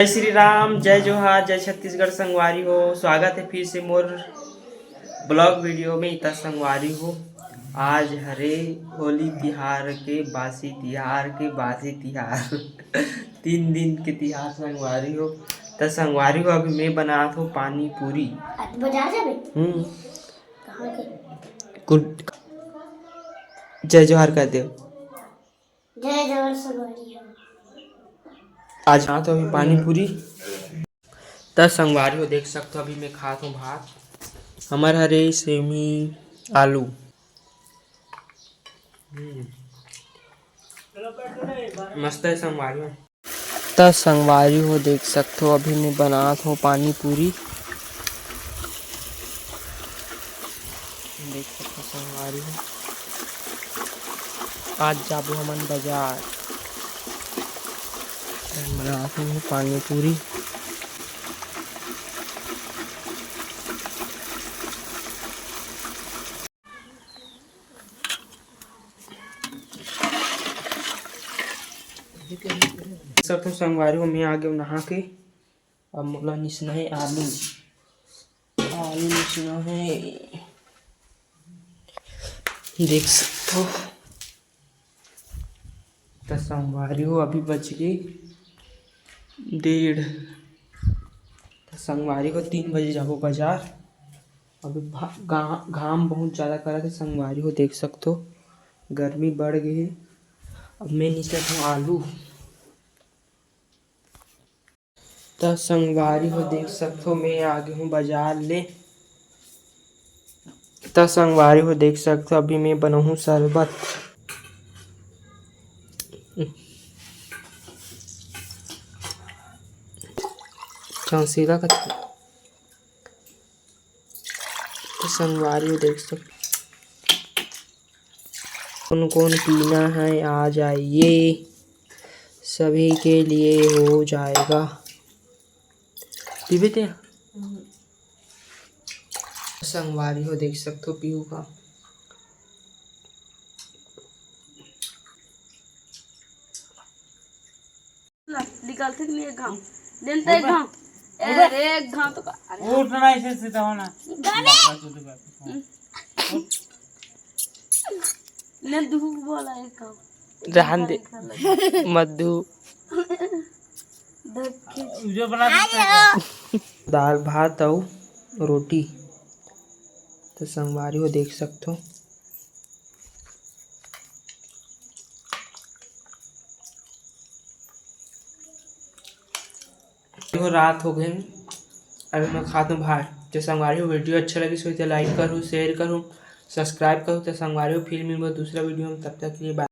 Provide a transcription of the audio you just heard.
जय श्री राम, जय जोहार, जय छत्तीसगढ़ संगवारी हो। स्वागत है फिर से मोर ब्लॉग वीडियो में। इतना संगवारी हो, आज हरे होली तिहार के बासी तिहार 3 दिन के तिहार संगवारी हो। तो संगवारी हो, अभी मैं बनात हूँ पानी पूरी। बाजार जाबे? कहाँ के? जय जोहार कर दे। जय जोहार संगवारी हो। आज हाँ तो अभी पानी पूरी दस संगवारी हो, देख सकते हो। अभी मैं खात हूँ भात, हमार हरे सेमी आलू। मस्त है संगवारी हो। दस संगवारी हो, देख सकते हो। अभी मैं बनात हूँ पानी पूरी, देख सकते हो संगवारी हो। आज जाबो हमन बाजार, बनात हूँ पानी पूरी। सब तो संगवारी हो, मैं आ गया नहा के। अब मोला निसना है आलू निसना है, देख सकते हो। तो संगवारी हो, अभी बज गए 1:30। तो संगवारी को 3 बजे जाबो बाजार। अभी घाम बहुत ज़्यादा करा था संगवारी हो, देख सकते हो। गर्मी बढ़ गई है। अब मैं निसत हूँ आलू। तो संगवारी हो, देख सकते हो, मैं आ गया हूँ बाजार ले। तो संगवारी हो, देख सकते हो, अभी मैं बनाऊँ शरबत। चौंसीला का तो संगवारी हो, देख सकते कौन कौन पीना है आ जाइए, सभी के लिए हो जाएगा। पीबे ते संगवारी हो, देख सकते हो, पीऊँगा। निकालते नहीं एक घाम देनता एक घाम अरे एक घाम तो उठना ऐसे सीधा होना ने धूप बोला एक घाम रहन दे मधु। जो बना सकते दाल भात और रोटी। तो संगवारी हो, देख सकते हो। देखो रात हो गई, अभी मैं खाता हूँ भात। तो संगवारी हो, वीडियो अच्छा लगी तो लाइक करूँ, शेयर करूँ, सब्सक्राइब करूँ। तो संगवारी हो, फिर मिलूँगा दूसरा वीडियो में, तब तक के लिए बाय।